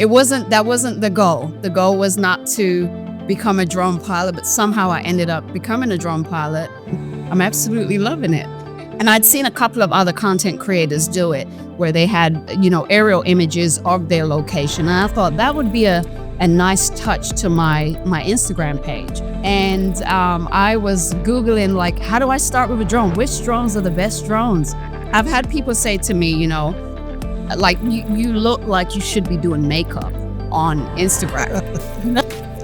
That wasn't the goal. The goal was not to become a drone pilot, but somehow I ended up becoming a drone pilot. I'm absolutely loving it. And I'd seen a couple of other content creators do it where they had, aerial images of their location. And I thought that would be a nice touch to my Instagram page. And I was Googling, like, how do I start with a drone? Which drones are the best drones? I've had people say to me, like, you look like you should be doing makeup on Instagram.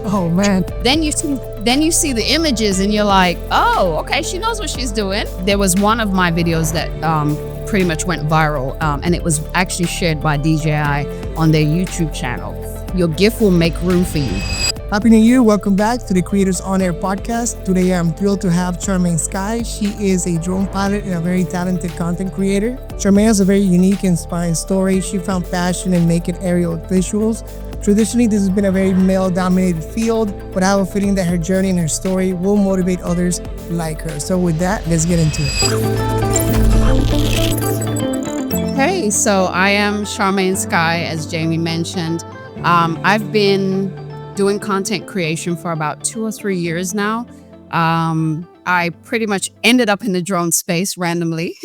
Oh man. Then you see the images and you're like, oh, okay, she knows what she's doing. There was one of my videos that pretty much went viral, and it was actually shared by DJI on their YouTube channel. Your gift will make room for you. Happy New Year. Welcome back to the Creators On Air podcast. Today I'm thrilled to have Charmaine Sky. She is a drone pilot and a very talented content creator. Charmaine has a very unique, inspiring story. She found passion in making aerial visuals. Traditionally, this has been a very male-dominated field, but I have a feeling that her journey and her story will motivate others like her. So with that, let's get into it. Hey, so I am Charmaine Sky, as Jaime mentioned. I've been doing content creation for about 2 or 3 years now. I pretty much ended up in the drone space randomly.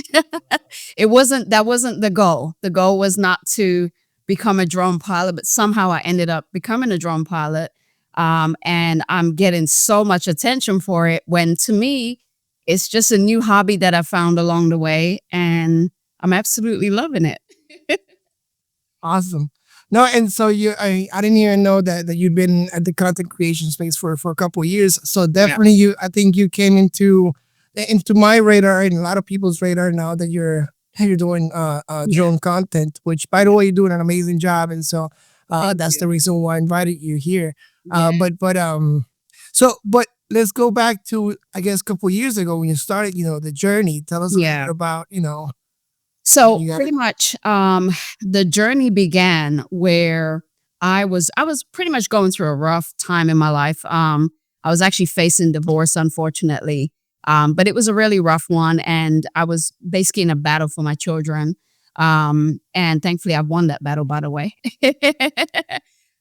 That wasn't the goal. The goal was not to become a drone pilot, but somehow I ended up becoming a drone pilot. And I'm getting so much attention for it when, to me, it's just a new hobby that I found along the way, and I'm absolutely loving it. Awesome. No, and so I didn't even know that you'd been at the content creation space for a couple of years. So definitely I think you came into my radar and a lot of people's radar now that you're doing drone content, which, by the way, you're doing an amazing job. And so that's the reason why I invited you here. But let's go back to, I guess, a couple of years ago when you started, the journey. Tell us a bit about, So pretty much the journey began where I was pretty much going through a rough time in my life. I was actually facing divorce, unfortunately. But it was a really rough one, and I was basically in a battle for my children. And thankfully, I won that battle, by the way.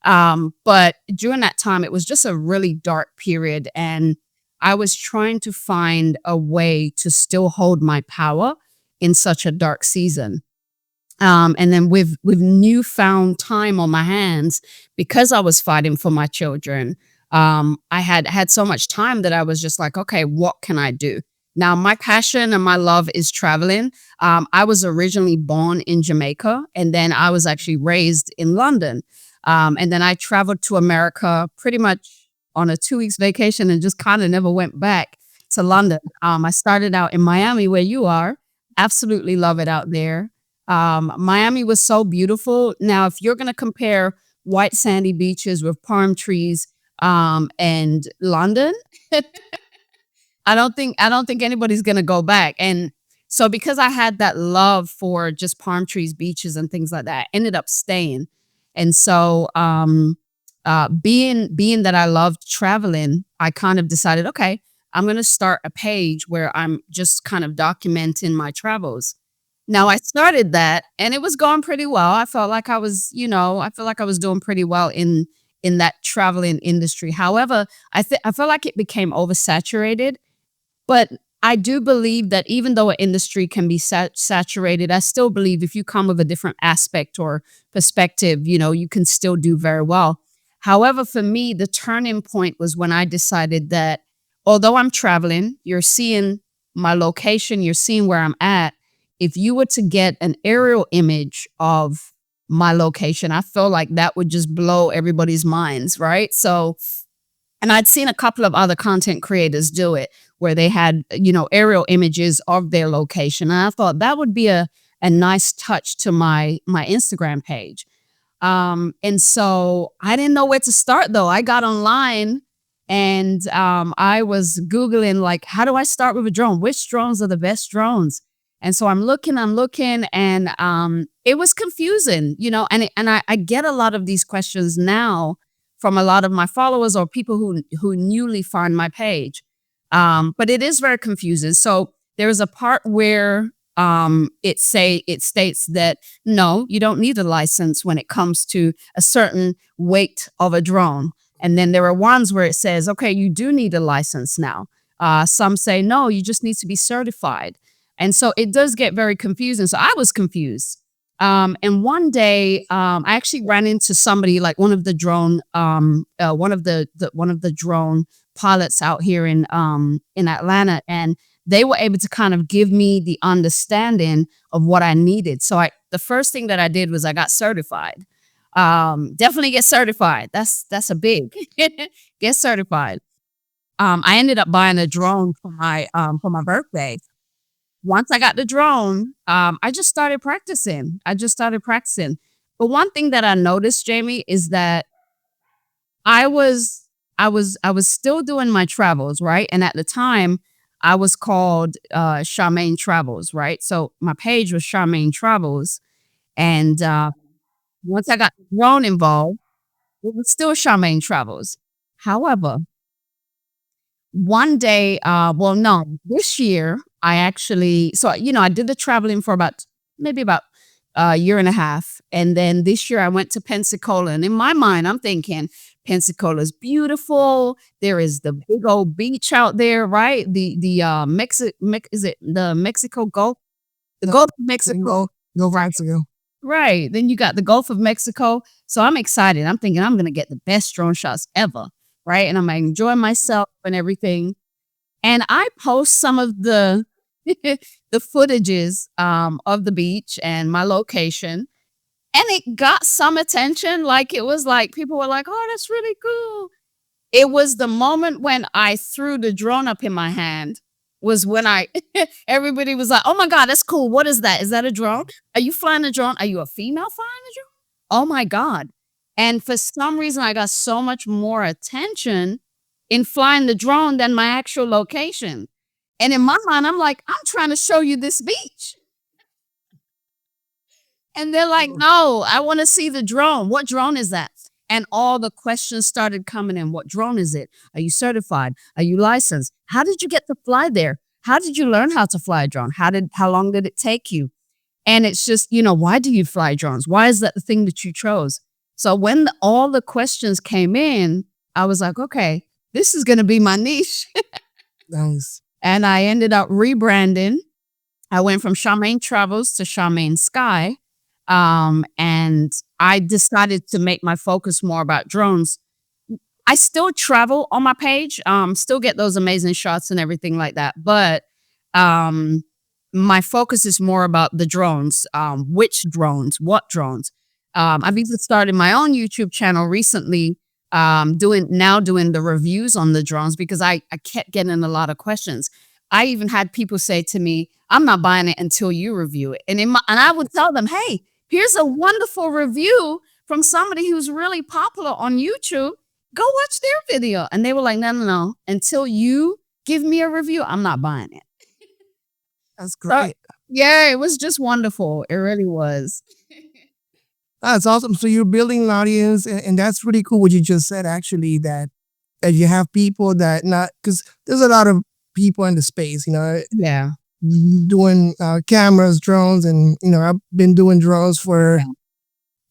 But during that time, it was just a really dark period, and I was trying to find a way to still hold my power in such a dark season. And then with newfound time on my hands, because I was fighting for my children, I had so much time that I was just like, okay, what can I do? Now, my passion and my love is traveling. I was originally born in Jamaica, and then I was actually raised in London. And then I traveled to America pretty much on a 2 weeks vacation and just kind of never went back to London. I started out in Miami, where you are. Absolutely love it out there. Miami was so beautiful. Now, if you're going to compare white sandy beaches with palm trees and London, I don't think anybody's going to go back. And so because I had that love for just palm trees, beaches, and things like that, I ended up staying. And so being that I loved traveling, I kind of decided, okay, I'm going to start a page where I'm just kind of documenting my travels. Now, I started that and it was going pretty well. I felt like I was doing pretty well in that traveling industry. However, I feel like it became oversaturated. But I do believe that even though an industry can be saturated, I still believe if you come with a different aspect or perspective, you can still do very well. However, for me, the turning point was when I decided that although I'm traveling, you're seeing my location, you're seeing where I'm at. If you were to get an aerial image of my location, I feel like that would just blow everybody's minds, right? So, and I'd seen a couple of other content creators do it where they had, aerial images of their location. And I thought that would be a nice touch to my Instagram page. And so I didn't know where to start, though. I got online and I was Googling, like, how do I start with a drone? Which drones are the best drones? And so I'm looking, and it was confusing, and I get a lot of these questions now from a lot of my followers or people who newly find my page. But it is very confusing. So there was a part where it states that no, you don't need a license when it comes to a certain weight of a drone. And then there are ones where it says, okay, you do need a license now. Some say no, you just need to be certified. And so it does get very confusing. So I was confused. And one day, I actually ran into somebody like one of the drone, one of the drone pilots out here in Atlanta, and they were able to kind of give me the understanding of what I needed. So the first thing that I did was I got certified. Definitely get certified. That's a big get certified. I ended up buying a drone for my birthday. Once I got the drone, I just started practicing. But one thing that I noticed, Jamie, is that I was I was still doing my travels, right? And at the time, I was called Charmaine Travels, right? So my page was Charmaine Travels, and once I got the drone involved, it was still Charmaine Travels. However, one day, well, no, this year I actually, so I did the traveling for maybe about a year and a half, and then this year I went to Pensacola, and in my mind, I'm thinking Pensacola's beautiful. There is the big old beach out there, right? Is it the Mexico Gulf? The Gulf of Mexico. Go right to go. Right. Then you got the Gulf of Mexico. So I'm excited. I'm thinking I'm going to get the best drone shots ever. Right. And I'm going to enjoy myself and everything. And I post some of the footages of the beach and my location. And it got some attention. Like it was like people were like, oh, that's really cool. It was the moment when I threw the drone up in my hand was when everybody was like, oh my God, that's cool. What is that? Is that a drone? Are you flying a drone? Are you a female flying a drone? Oh my God. And for some reason, I got so much more attention in flying the drone than my actual location. And in my mind, I'm like, I'm trying to show you this beach. And they're like, no, I want to see the drone. What drone is that? And all the questions started coming in. What drone is it? Are you certified? Are you licensed? How did you get to fly there? How did you learn how to fly a drone? How long did it take you? And it's just, why do you fly drones? Why is that the thing that you chose? So when all the questions came in, I was like, okay, this is going to be my niche. Nice. And I ended up rebranding. I went from Charmaine Travels to Charmaine Sky. And I decided to make my focus more about drones. I still travel on my page, still get those amazing shots and everything like that. But my focus is more about the drones, which drones, what drones. I've even started my own YouTube channel recently, doing the reviews on the drones because I kept getting a lot of questions. I even had people say to me, I'm not buying it until you review it. And I would tell them, hey, here's a wonderful review from somebody who's really popular on YouTube. Go watch their video. And they were like, no. Until you give me a review, I'm not buying it. That's great. So, yeah, it was just wonderful. It really was. That's awesome. So you're building an audience, and that's really cool what you just said, actually, that you have people that because there's a lot of people in the space, Yeah. doing cameras, drones, and I've been doing drones for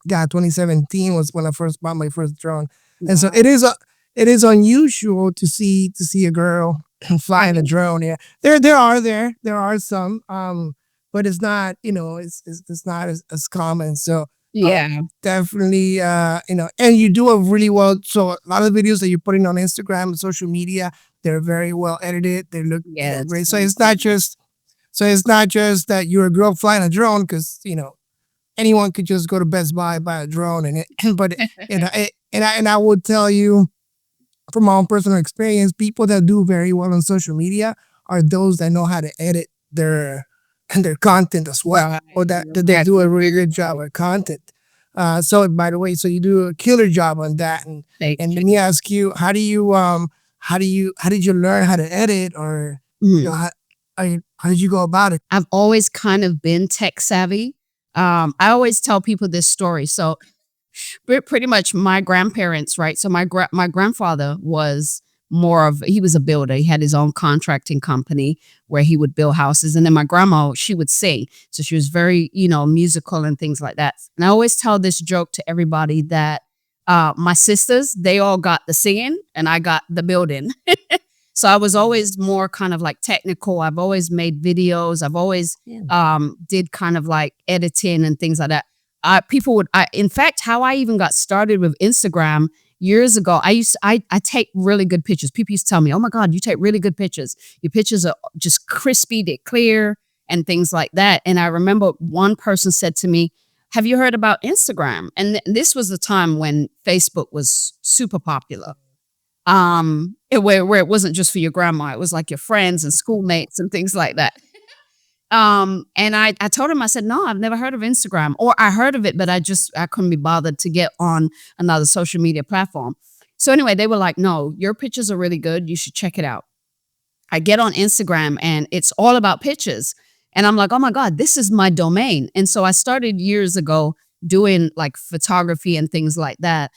2017 was when I first bought my first drone. And so it is unusual to see a girl flying a drone. Yeah, there are some, but it's not it's not as common. So Yeah. definitely and you do it really well. So a lot of the videos that you're putting on Instagram and social media, they're very well edited. They look great. So it's not just that you're a girl flying a drone, because anyone could just go to Best Buy, buy a drone, and I would tell you from my own personal experience, people that do very well on social media are those that know how to edit their content as well, or that they do a really good job with content. So by the way, so you do a killer job on that. And let me ask you, how did you learn how to edit, or how did you go about it? I've always kind of been tech savvy. I always tell people this story. So pretty much my grandparents, right? So my grandfather was he was a builder. He had his own contracting company where he would build houses. And then my grandma, she would sing. So she was very, musical and things like that. And I always tell this joke to everybody that my sisters, they all got the singing and I got the building. So I was always more kind of like technical. I've always made videos. I've always did kind of like editing and things like that. In fact, how I even got started with Instagram years ago, I take really good pictures. People used to tell me, "Oh my God, you take really good pictures. Your pictures are just crispy, they're clear and things like that." And I remember one person said to me, "Have you heard about Instagram?" And this was the time when Facebook was super popular. Where it wasn't just for your grandma, it was like your friends and schoolmates and things like that. And I told him, I said, "No, I've never heard of Instagram, or I heard of it, but I couldn't be bothered to get on another social media platform." So anyway, they were like, "No, your pictures are really good. You should check it out." I get on Instagram and it's all about pictures. And I'm like, "Oh my God, this is my domain." And so I started years ago doing like photography and things like that.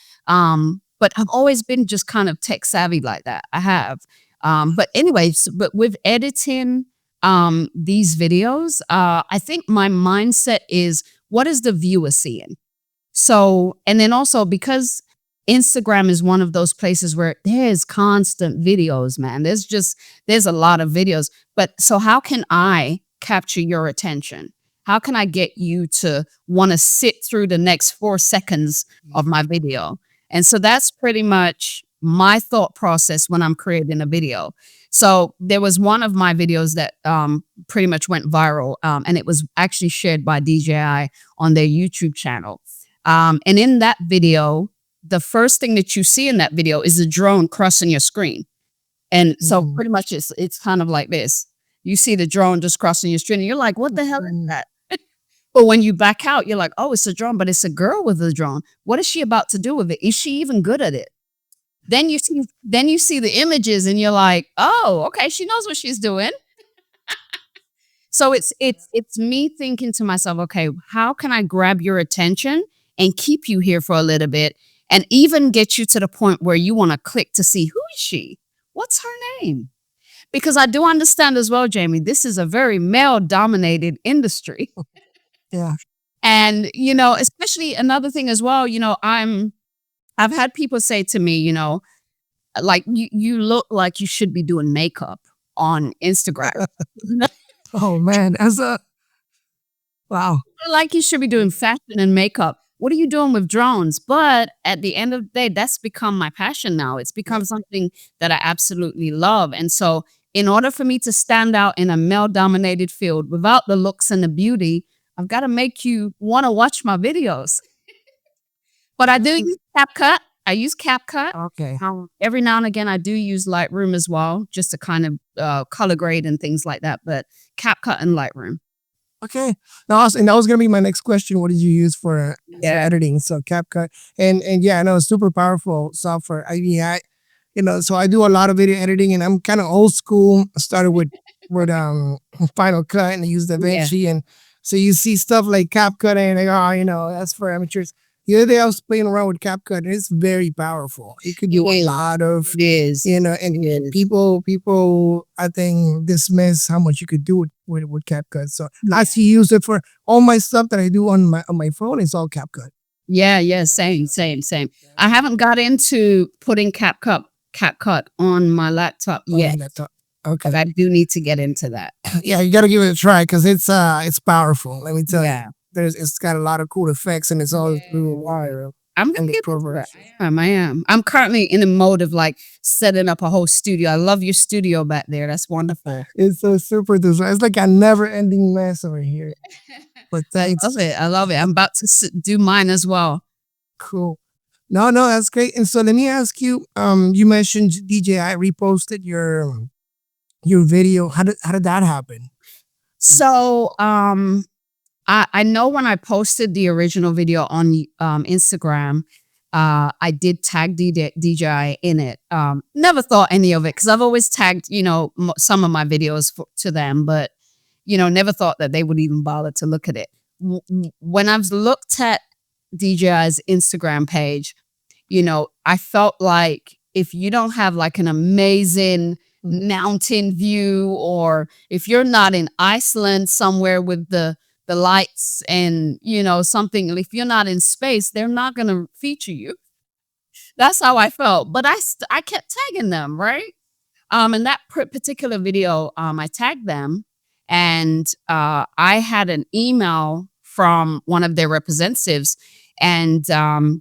But I've always been just kind of tech savvy like that. I have. But anyways, but with editing these videos, I think my mindset is, what is the viewer seeing? So, and then also because Instagram is one of those places where there's constant videos, man. There's a lot of videos. But so how can I capture your attention? How can I get you to want to sit through the next 4 seconds of my video? And so that's pretty much my thought process when I'm creating a video. So there was one of my videos that pretty much went viral, and it was actually shared by DJI on their YouTube channel. And in that video, the first thing that you see in that video is a drone crossing your screen. And so pretty much it's kind of like this. You see the drone just crossing your screen and you're like, "What the hell is that?" But when you back out, you're like, "Oh, it's a drone, but it's a girl with a drone. What is she about to do with it? Is she even good at it?" Then you see the images and you're like, "Oh, okay, she knows what she's doing." So it's me thinking to myself, okay, how can I grab your attention and keep you here for a little bit and even get you to the point where you want to click to see, who is she? What's her name? Because I do understand as well, Jaime, this is a very male-dominated industry. Yeah. And, especially another thing as well, I've had people say to me, like, you look like you should be doing makeup on Instagram. Oh man, wow. Like you should be doing fashion and makeup. What are you doing with drones? But at the end of the day, that's become my passion now. It's become something that I absolutely love. And so in order for me to stand out in a male-dominated field without the looks and the beauty, I've got to make you want to watch my videos. But I do use CapCut. I use CapCut. Okay. Every now and again, I do use Lightroom as well, just to kind of color grade and things like that. But CapCut and Lightroom. Okay. Now, and that was gonna be my next question. What did you use for editing? So CapCut, and yeah, I know it's super powerful software. I mean, so I do a lot of video editing, and I'm kind of old school. I started with Final Cut, and I use DaVinci, and so you see stuff like CapCut, and that's for amateurs. The other day I was playing around with CapCut, and it's very powerful. It could do a lot of, and people I think dismiss how much you could do with CapCut. So I actually use it for all my stuff that I do on my phone. It's all CapCut. Yeah, same. I haven't got into putting CapCut on my laptop yet. Okay, but I do need to get into that. Yeah, you got to give it a try because it's powerful. Let me tell you. It's got a lot of cool effects, and it's all through a wire. I'm gonna get that. I am. I'm currently in the mode of like setting up a whole studio. I love your studio back there. That's wonderful. It's so super design. It's like a never-ending mess over here. But thanks. I love it. I'm about to do mine as well. Cool. No, that's great. And so let me ask you. You mentioned DJI reposted your video. How did that happen? So, I know when I posted the original video on Instagram, I did tag DJI in it. Never thought any of it because I've always tagged, some of my videos to them, but, never thought that they would even bother to look at it. When I've looked at DJI's Instagram page, I felt like if you don't have like an amazing mountain view, or if you're not in Iceland somewhere with the lights and, you know, something, if you're not in space, they're not going to feature you. That's how I felt. But I kept tagging them, right? In that particular video, I tagged them, and I had an email from one of their representatives, and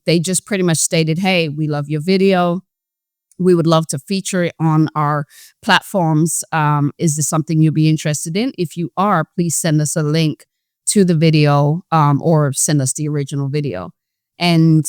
they just pretty much stated, "Hey, we love your video. We would love to feature it on our platforms. Is this something you'll be interested in? If you are, please send us a link to the video, or send us the original video." And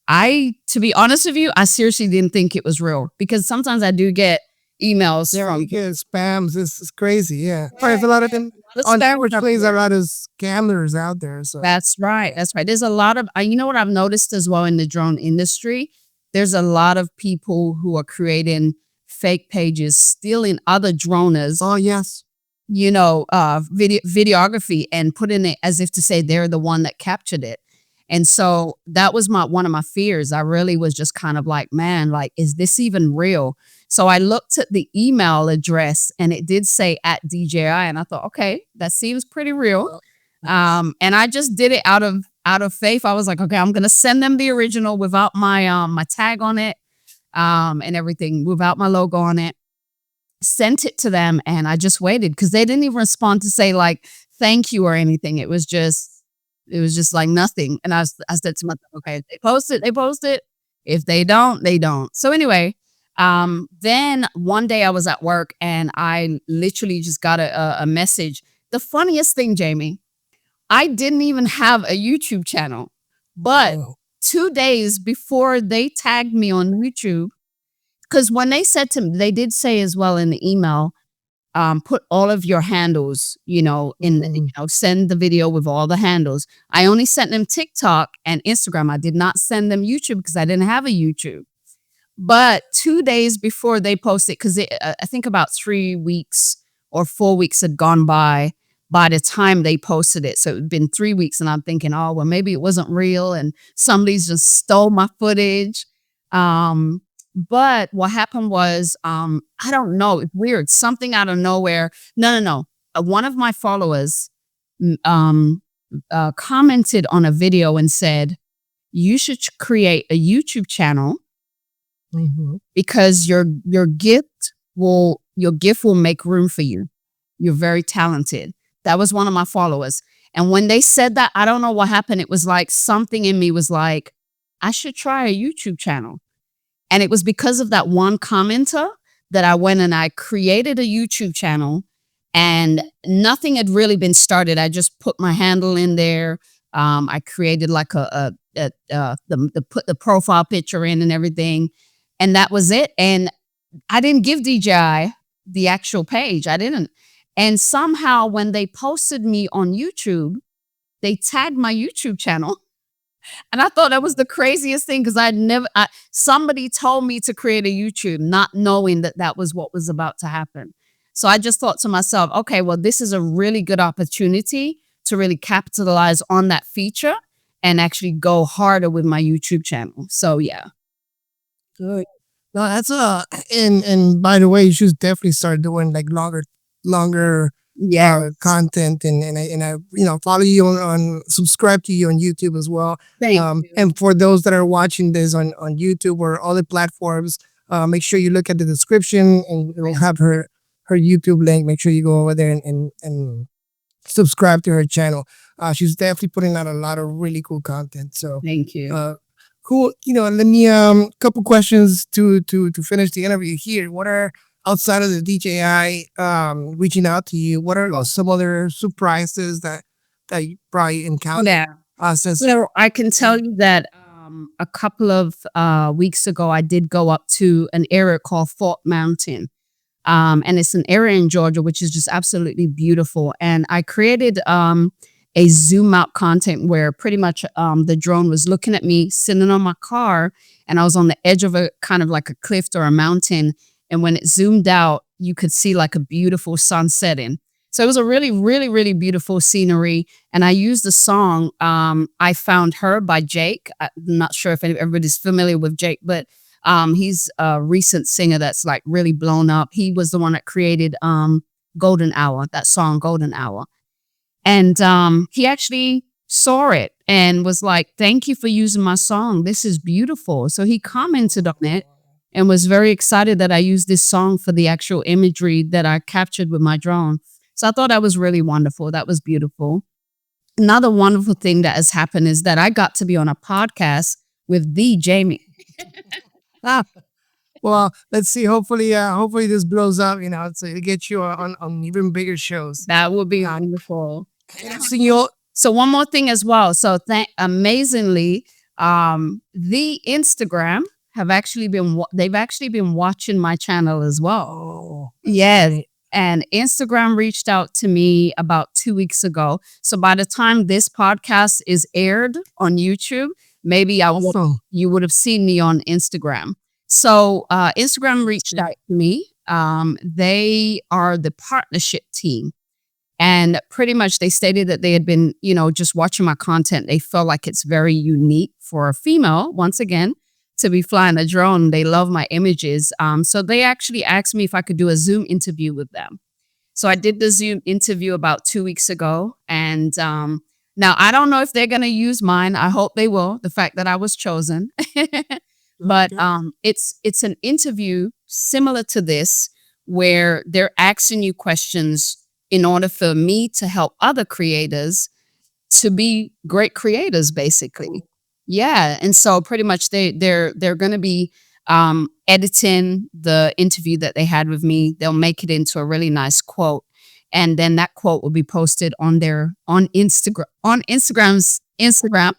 to be honest with you, I seriously didn't think it was real, because sometimes I do get emails from You get spams. This is crazy. Yeah. There's a lot of them. spam Unfortunately, there's a lot of scammers out there. So That's right. That's right. There's a lot of, you know what I've noticed as well in the drone industry? There's a lot of people who are creating fake pages, stealing other droners, oh yes. you know, videography, and putting it as if to say they're the one that captured it. And so that was one of my fears. I really was just kind of like, man, like, is this even real? So I looked at the email address, and it did say @DJI, and I thought, okay, that seems pretty real. And I just did it out of faith. I was like, okay, I'm gonna send them the original without my tag on it, and everything, without my logo on it. Sent it to them, and I just waited, because they didn't even respond to say like thank you or anything. It was just like nothing. And I said to myself, okay, if they post it, they post it. If they don't, they don't. So anyway, then one day I was at work, and I literally just got a message. The funniest thing, Jaime, I didn't even have a YouTube channel, but Oh. 2 days before they tagged me on YouTube, because when they said to me, they did say as well in the email, put all of your handles, you know, you know, send the video with all the handles. I only sent them TikTok and Instagram. I did not send them YouTube, because I didn't have a YouTube. But 2 days before they posted, because I think about 3 weeks or 4 weeks had gone by the time they posted it. So it had been 3 weeks, and I'm thinking, oh, well, maybe it wasn't real and somebody's just stole my footage. But what happened was, I don't know, it's weird. Something out of nowhere. No. One of my followers commented on a video and said, you should create a YouTube channel, because your gift will make room for you. You're very talented. That was one of my followers. And when they said that, I don't know what happened. It was like something in me was like, I should try a YouTube channel. And it was because of that one commenter that I went and I created a YouTube channel, and nothing had really been started. I just put my handle in there. I created like put the profile picture in and everything. And that was it. And I didn't give DJI the actual page. I didn't. And somehow when they posted me on YouTube, they tagged my YouTube channel. And I thought that was the craziest thing, because somebody told me to create a YouTube, not knowing that that was what was about to happen. So I just thought to myself, okay, well, this is a really good opportunity to really capitalize on that feature and actually go harder with my YouTube channel. So yeah. Good. No, that's and by the way, you should definitely start doing like longer Yeah. content, and I follow you on subscribe to you on YouTube as well. Thank you. And for those that are watching this on YouTube or other platforms, make sure you look at the description, and we'll have her YouTube link. Make sure you go over there and subscribe to her channel. She's definitely putting out a lot of really cool content. So Thank you. cool. Let me couple questions to finish the interview here. What are, outside of the DJI reaching out to you, what are some other surprises that you probably encountered? Yeah. Since So I can tell you that a couple of weeks ago, I did go up to an area called Fort Mountain. And it's an area in Georgia, which is just absolutely beautiful. And I created a zoom out content where pretty much the drone was looking at me sitting on my car, and I was on the edge of a kind of like a cliff or a mountain. And when it zoomed out, you could see like a beautiful sun setting. So it was a really, really, really beautiful scenery. And I used the song I Found Her by Jake. I'm not sure if everybody's familiar with Jake, but He's a recent singer that's like really blown up. He was the one that created Golden Hour, that song Golden Hour. And he actually saw it and was like, "Thank you for using my song. This is beautiful." So he commented on it and was very excited that I used this song for the actual imagery that I captured with my drone. So I thought that was really wonderful. That was beautiful. Another wonderful thing that has happened is that I got to be on a podcast with the Jaime. Ah, well, let's see. Hopefully this blows up. So it gets you on even bigger shows. That would be wonderful. Senor, So one more thing as well. So amazingly, the Instagram they've actually been watching my channel as well. oh, Yes. And Instagram reached out to me about 2 weeks ago. So by the time this podcast is aired on YouTube, maybe awesome. you would have seen me on Instagram. So Instagram reached out to me. They are the partnership team. And pretty much they stated that they had been, just watching my content. They felt like it's very unique for a female, once again, to be flying a drone. They love my images. So they actually asked me if I could do a Zoom interview with them. So I did the Zoom interview about 2 weeks ago. And now I don't know if they're going to use mine. I hope they will, the fact that I was chosen. But it's an interview similar to this where they're asking you questions in order for me to help other creators to be great creators, basically. Yeah. And so pretty much they're going to be editing the interview that they had with me. They'll make it into a really nice quote. And then that quote will be posted on Instagram's Instagram,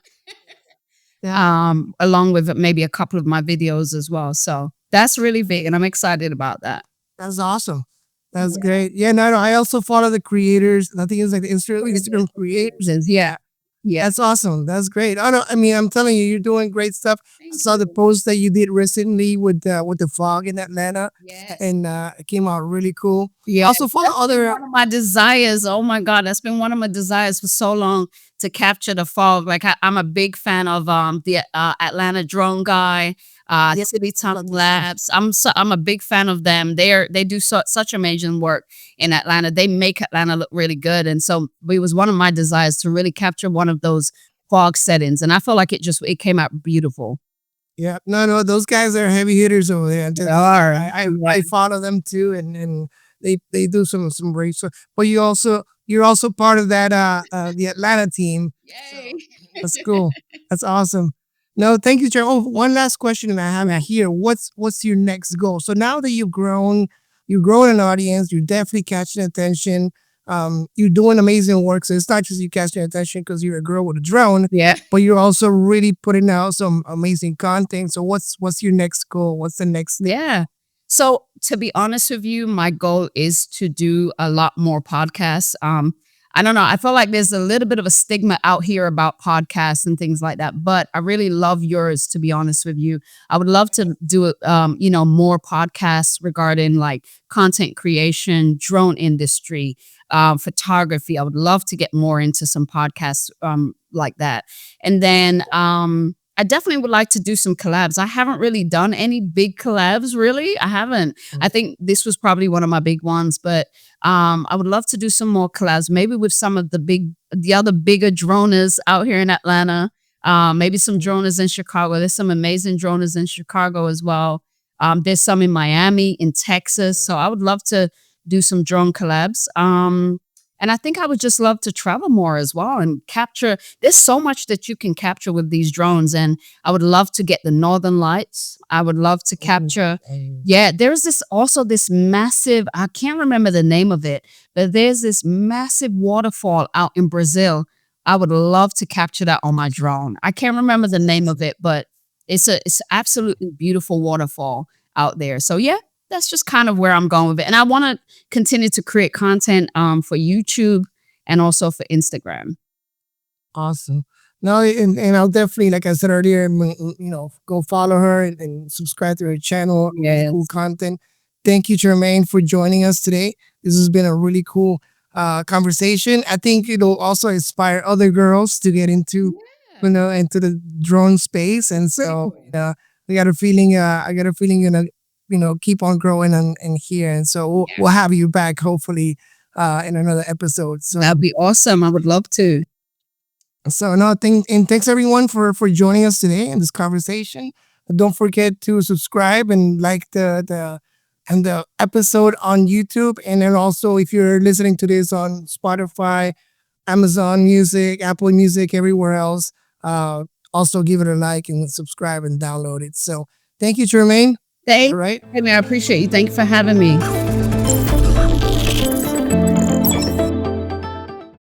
along with maybe a couple of my videos as well. So that's really big, and I'm excited about that. That's awesome. That's great. Yeah, no, I also follow the creators. I think it's like the Instagram creators. Yeah. That's awesome. That's great. I'm telling you, you're doing great stuff. I saw the post that you did recently with the fog in Atlanta, and it came out really cool. Yeah. Also follow other. One of my desires. Oh my God, that's been one of my desires for so long, to capture the fog. Like I'm a big fan of the Atlanta drone guy, City Tunnel Labs. I'm a big fan of them. They do such amazing work in Atlanta. They make Atlanta look really good, and so it was one of my desires to really capture one of those fog settings, and I felt like it came out beautiful. Yeah, no, those guys are heavy hitters over there. They are. I follow them too, and they do some great stuff. But you're also part of that the Atlanta team. Yay. That's cool. That's awesome. No, thank you, Jerry. Oh, one last question that I have here. What's your next goal? So now that you've grown an audience, you're definitely catching attention. You're doing amazing work. So it's not just you catching attention because you're a girl with a drone. Yeah. But you're also really putting out some amazing content. So what's your next goal? What's the next? Yeah. So to be honest with you, my goal is to do a lot more podcasts. I don't know. I feel like there's a little bit of a stigma out here about podcasts and things like that, but I really love yours, to be honest with you. I would love to do, more podcasts regarding like content creation, drone industry, photography. I would love to get more into some podcasts like that. And then I definitely would like to do some collabs. I haven't really done any big collabs, really. I haven't. I think this was probably one of my big ones, but I would love to do some more collabs, maybe with some of the other bigger droners out here in Atlanta. Maybe some droners in Chicago. There's some amazing droners in Chicago as well. There's some in Miami, in Texas. So I would love to do some drone collabs. And I think I would just love to travel more as well and capture. There's so much that you can capture with these drones. And I would love to get the Northern Lights. I would love to capture. Yeah, there's this massive, I can't remember the name of it, but there's this massive waterfall out in Brazil. I would love to capture that on my drone. I can't remember the name of it, but it's absolutely beautiful waterfall out there. So yeah, that's just kind of where I'm going with it. And I want to continue to create content for YouTube and also for Instagram. Awesome. No, and I'll definitely, like I said earlier, go follow her and subscribe to her channel. Yes. Cool content. Thank you, Charmaine, for joining us today. This has been a really cool conversation. I think it'll also inspire other girls to get into, into the drone space. And so I got a feeling. I got a feeling you're gonna, keep on growing and here. And so we'll have you back hopefully in another episode. So That'd be awesome. I would love to. no, thanks everyone for joining us today in this conversation. Don't forget to subscribe and like the episode on YouTube, and then also if you're listening to this on Spotify, Amazon Music, Apple Music, everywhere else, also give it a like and subscribe and download it. So thank you, Charmaine. Thank All right. you. I appreciate you. Thank you for having me.